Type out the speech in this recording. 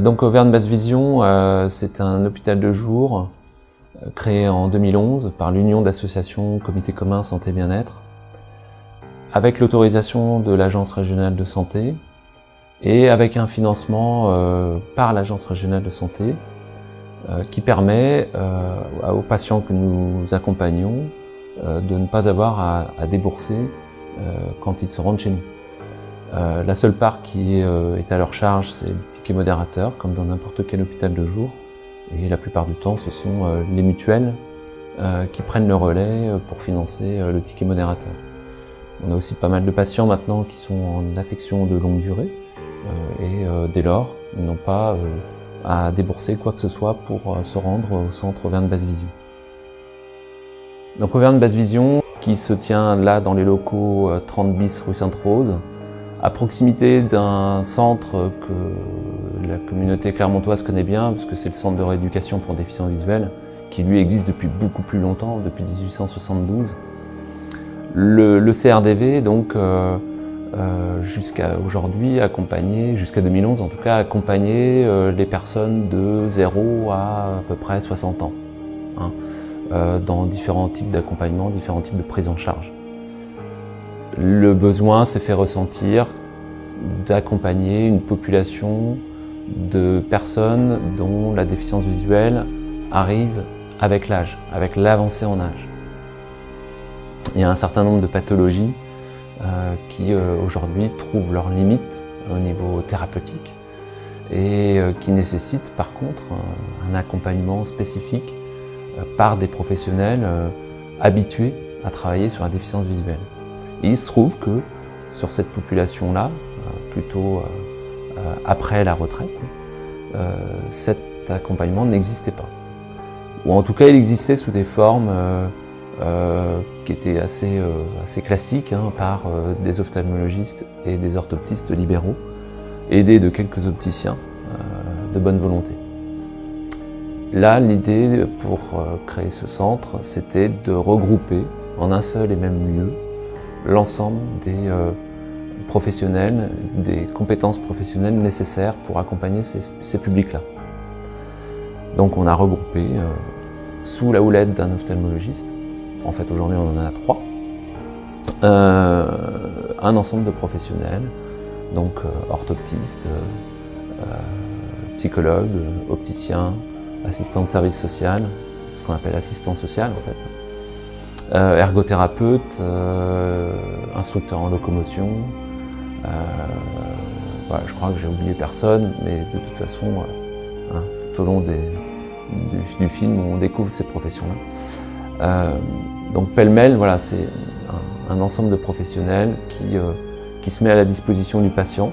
Donc Auvergne Basse Vision, c'est un hôpital de jour créé en 2011 par l'Union d'associations Comité commun Santé Bien-être, avec l'autorisation de l'Agence régionale de santé et avec un financement par l'Agence régionale de santé qui permet aux patients que nous accompagnons de ne pas avoir à débourser quand ils se rendent chez nous. La seule part qui est à leur charge, c'est le ticket modérateur, comme dans n'importe quel hôpital de jour. Et la plupart du temps, ce sont les mutuelles qui prennent le relais pour financer le ticket modérateur. On a aussi pas mal de patients maintenant qui sont en affection de longue durée et dès lors, ils n'ont pas à débourser quoi que ce soit pour se rendre au centre Auvergne Basse Vision. Donc Auvergne Basse Vision, qui se tient là dans les locaux 30 bis rue Sainte-Rose, à proximité d'un centre que la communauté clermontoise connaît bien, parce que c'est le centre de rééducation pour déficients visuels, qui lui existe depuis beaucoup plus longtemps, depuis 1872. Le CRDV, donc, jusqu'à aujourd'hui, accompagné, jusqu'à 2011 en tout cas, accompagné les personnes de 0 à peu près 60 ans, hein, dans différents types d'accompagnement, différents types de prise en charge. Le besoin s'est fait ressentir d'accompagner une population de personnes dont la déficience visuelle arrive avec l'âge, avec l'avancée en âge. Il y a un certain nombre de pathologies qui aujourd'hui trouvent leurs limites au niveau thérapeutique et qui nécessitent par contre un accompagnement spécifique par des professionnels habitués à travailler sur la déficience visuelle. Et il se trouve que sur cette population-là, plutôt après la retraite, cet accompagnement n'existait pas. Ou en tout cas, il existait sous des formes qui étaient assez classiques, hein, par des ophtalmologistes et des orthoptistes libéraux, aidés de quelques opticiens de bonne volonté. Là, l'idée pour créer ce centre, c'était de regrouper en un seul et même lieu l'ensemble des professionnels, des compétences professionnelles nécessaires pour accompagner ces publics-là. Donc on a regroupé sous la houlette d'un ophtalmologiste, en fait aujourd'hui on en a 3, un ensemble de professionnels, donc orthoptistes, psychologues, opticiens, assistants de service social, ce qu'on appelle assistant social en fait, ergothérapeute, instructeur en locomotion. Voilà, je crois que j'ai oublié personne, mais de toute façon, hein, tout au long du film, on découvre ces professions-là. Donc pêle-mêle, voilà, c'est un ensemble de professionnels qui se met à la disposition du patient